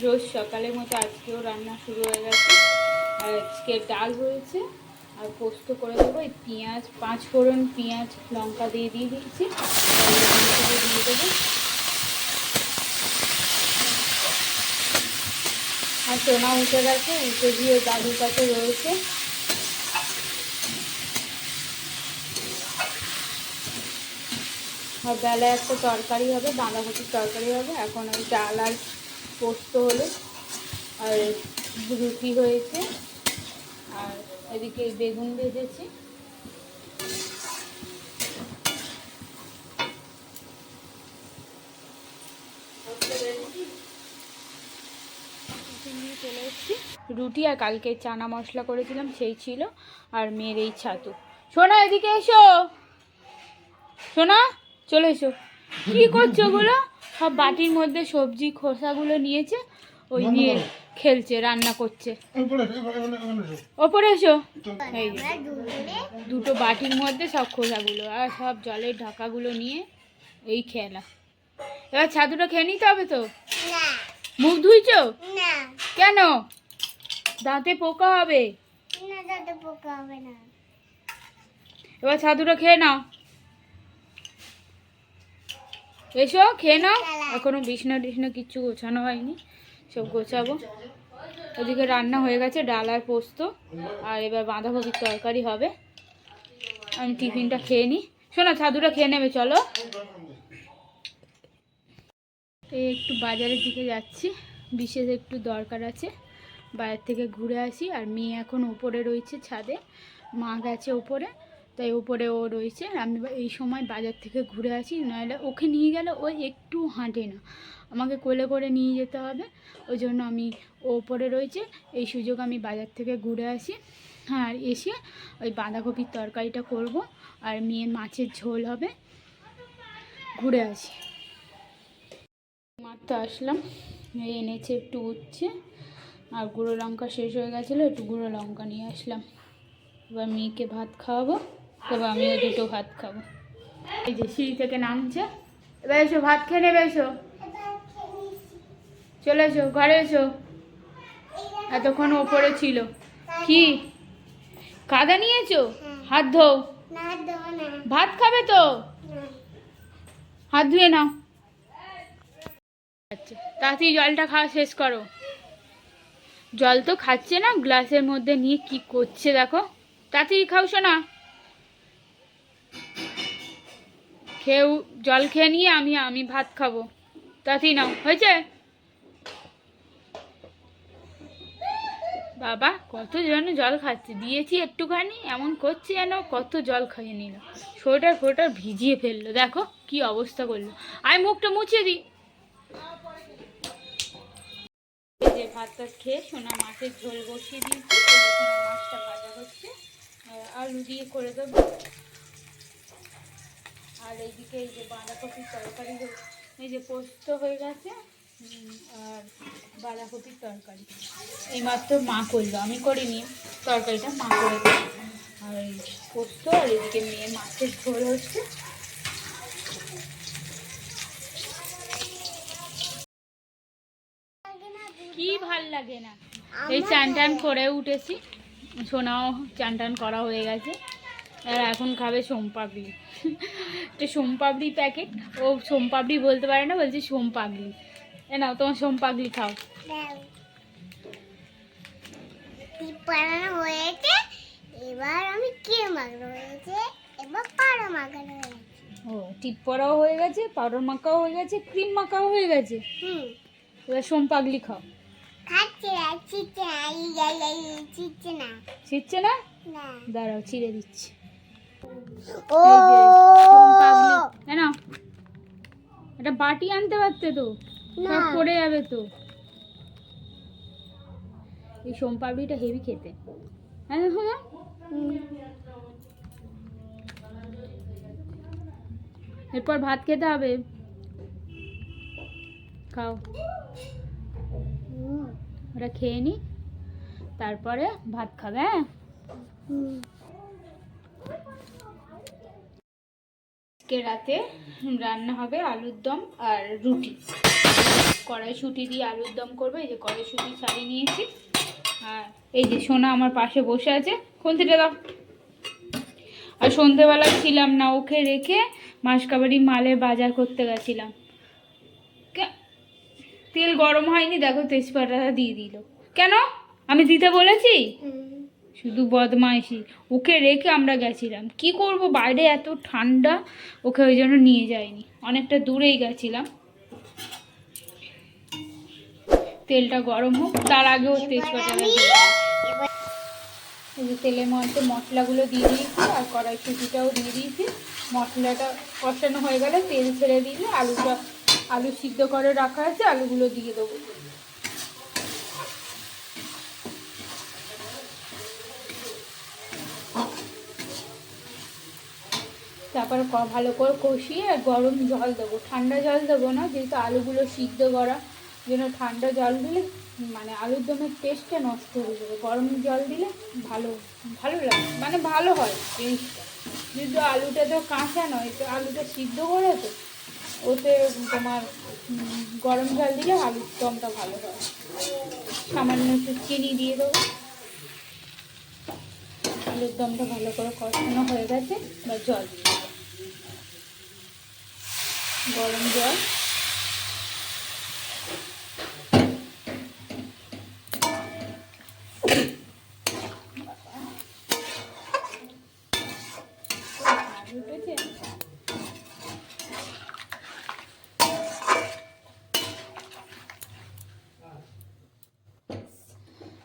রোজ সকালের মতো আজকেও রান্না শুরু হয়ে গেছে। আর আজকে ডাল হয়েছে আর পোস্ত করে দেবো। এই পেঁয়াজ 5 ফোড়ন পেঁয়াজ লঙ্কা দিয়ে দিয়েছি, দিয়ে দেবো। আর সোনা উঠে গেছে, উঠে দিয়ে দাদুর কাছে রয়েছে। আর বেলায় একটা তরকারি হবে, বাঁধাকপির তরকারি হবে। এখন ওই ডাল আর পোস্ত হলো, আর রুটি হয়েছে, আর এদিকে বেগুন ভেজেছি। নিয়ে চলে এসেছি রুটি, আর কালকে চানা মশলা করেছিলাম সেই ছিল, আর মেয়ের এই ছাতু। সোনা এদিকে এসো, সোনা চলে এসো। কি করছো ওগুলো? সব বাটির মধ্যে সবজি খোসাগুলো নিয়েছে, ওই নিয়ে খেলছে, রান্না করছে। ওপরে এসো। এই দুটো বাটির মধ্যে সব খোসাগুলো আর সব জলের ঢাকাগুলো নিয়ে এই খেলা। এবার ছাতুটা খেয়ে নিতে হবে তো? মুখ ধুইছো? কেন? দাঁতে পোকা হবে। এবার ছাতুটা খেয়ে নাও, এসো খেয়ে নাও। এখনো বিছনা টিছনা কিচ্ছু গোছানো হয়নি, সব গোছাবো। ওদিকে রান্না হয়ে গেছে, ডাল আর পোস্ত, আর এবার বাঁধাকপির তরকারি হবে। আমি টিফিনটা খেয়ে নিই। শোনো ছাতুটা খেয়ে নেবে, চলো। এই একটু বাজারের দিকে যাচ্ছি, বিশেষ একটু দরকার আছে, বাইরে থেকে ঘুরে আসি। আর মেয়ে এখন ওপরে রয়েছে ছাদে, মা গেছে ওপরে, তাই ওপরে ও রয়েছে। আমি এই সময় বাজার থেকে ঘুরে আসি, নাহলে ওকে নিয়ে গেলে ও একটু হাঁটে না, আমাকে কোলে করে নিয়ে যেতে হবে। ওই জন্য আমি ওপরে রয়েছে, এই সুযোগ আমি বাজার থেকে ঘুরে আসি। আর এসে ওই বাঁধাকপির তরকারিটা করব, আর মেয়ের মাছের ঝোল হবে। ঘুরে আসি। মাত্র আসলাম, এনেছে একটু উচ্ছে, আর গুঁড়ো লঙ্কা শেষ হয়ে গেছিলো, একটু গুঁড়ো লঙ্কা নিয়ে আসলাম। এবার মেয়েকে ভাত খাওয়াবো, তবে আমিও দুটো ভাত খাবো। এই যে সিঁড়ি থেকে নামছে, এবার এসো ভাত খেয়ে নেবে, এসো চলে এসো ঘরে এসো। এতক্ষণ ওপরে ছিল। কি কাদা নিয়েছো? হাত ধো, ভাত খাবে তো, হাত ধুয়ে নাও। আচ্ছা তাড়াতাড়ি জলটা খাওয়া শেষ করো। জল তো খাচ্ছে না, গ্লাসের মধ্যে নিয়ে কি করছে দেখো। তাড়াতাড়ি খাও শোনা, খেয়ে জল খেয়ে নিয়ে আমি ভাত খাবো। তাড়াতাড়ি নাও, হয়েছে? বাবা কত যেন জল খাচ্ছে, দিয়েছি একটুখানি, এমন করছে যেন কত জল খাইয়ে নিল। সোয়েটার ফোয়েটার ভিজিয়ে ফেললো, দেখো কি অবস্থা করলো। আমি মুখটা মুছিয়ে দিই। এই যে ভাত টাত খেয়ে সোনা মাছের ঝোল বসিয়ে দিয়েছি, মাছটা ভাজা হচ্ছে, আলু দিয়ে করে দেবো। আর এইদিকে এই যে বাঁধাকপির তরকারি, এই যে পোস্ত হয়ে গেছে, আর বাঁধাকপির তরকারি এইমাত্র মা করলো, আমি করিনি, তরকারিটা মা করে দিল। আর এই পোস্ত, আর এদিকে মেয়ে মাছের ঝোল হচ্ছে। কি ভাল লাগে না, এই চান টান করে উঠেছি, সোনাও চান টান করা হয়ে গেছে। আর এখন খাবে সোমপাপড়ি, একটা সোমপাপড়ি প্যাকেট, ও সোমপাপড়ি বলতে পারে না, বলছে সোমপাগলি। এ নাও তোমার সোমপাগলি খাও। হয়েছে, এবার আমি কি মাখানো হয়েছে, এবার পাউডার মাখানো হয়েছে। ও টিপ পরাও হয়ে গেছে, পাউডার মাখাও হয়ে গেছে, ক্রিম মাখাও হয়ে গেছে। এবার সোমপাগলি খাও। খাচ্ছে ছিটছে না, ছিটছে না, দাঁড়াও ছিঁড়ে দিচ্ছি। ও নাও, একটা বাটি আনতে পারতে তো, সব পড়ে যাবে তো। এই সোমপাপড়িটা হেভি খেতে, হ্যাঁ হ্যাঁ। এরপর ভাত খেতে হবে, খাও। ওটা খেয়ে নি, তারপরে ভাত খাবে। হ্যাঁ আজকে রাতে রান্না হবে আলুর দম আর রুটি। কড়াইশুঁটি দিয়ে আলুর দম করবো। এই যে কড়াইশুঁটি ছাড়িয়ে নিয়েছি। আর এই যে সোনা আমার পাশে বসে আছে, খুন্তিটা দাও। আর সন্ধেবেলা ছিলাম না, ওকে রেখে মাসকাবাড়ি মালে বাজার করতে গেছিলাম। তেল গরম হয়নি, দেখো তেজপাতাটা দিয়ে দিল। কেন? আমি দিতে বলেছি? শুধু বদমাইশি। ওকে রেখে আমরা গেছিলাম, কি করব, বাইরে এত ঠান্ডা, ওকে ওই জন্য নিয়ে যাইনি, অনেকটা দূরেই গেছিলাম। তেলটা গরম হোক, তার আগে ওর তেজপাতাটা দিয়ে এই যে তেলের মধ্যে মশলাগুলো দিয়ে দিয়েছি আর কড়াইশুঁটিটাও দিয়ে দিয়েছি। মশলাটা কষানো হয়ে গেলে তেল ছেড়ে দিলে আলু সিদ্ধ করে রাখা আছে, আলুগুলো দিয়ে দেবো। তারপর ভালো করে কষিয়ে গরম জল দেবো, ঠান্ডা জল দেবো না, যেহেতু আলুগুলো সিদ্ধ করা, যেন ঠান্ডা জল দিলে মানে আলুর দমের টেস্টটা নষ্ট হয়ে যাবে। গরম জল দিলে ভালো ভালো লাগে, মানে ভালো হয় টেস্টটা। যেহেতু আলুটা তো কাঁচা নয়, তো আলুটা সিদ্ধ করে, তো ওতে তোমার গরম জল দিলে আলুর দমটা ভালো হয়। সামান্য একটু চিনি দিয়ে দেবো। আলুর দমটা ভালো করে কষানো হয়ে গেছে, বা জল দিয়ে দেবো, গরম জল। উঠেছে।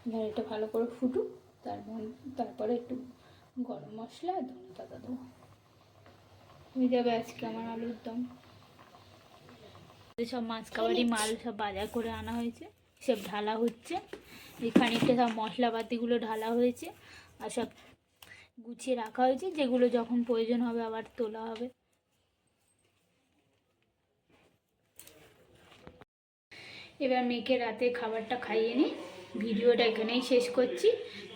এবার এটা ভালো করে ফুটুক, তারপরে একটু গরম মশলা আর ধনে পাতা দেবো, হয়ে যাবে আজকে আমার আলুর দম। সব মাসকাবাড়ি মাল সব বাজার করে আনা হয়েছে, সব ঢালা হচ্ছে। এই খানিকটা সব মশলাপাতিগুলো ঢালা হয়েছে আর সব গুছিয়ে রাখা হয়েছে, যেগুলো যখন প্রয়োজন হবে আবার তোলা হবে। এবার মেয়েকে রাতে খাবারটা খাইয়ে নিই। ভিডিওটা এখানেই শেষ করছি।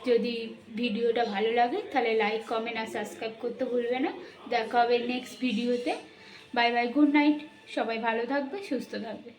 যদি ভিডিওটা ভালো লাগে তাহলে লাইক, কমেন্ট আর সাবস্ক্রাইব করতে ভুলবে না। দেখা হবে নেক্সট ভিডিওতে। Bye bye, good night. সবাই ভালো থাকবে, সুস্থ থাকবে।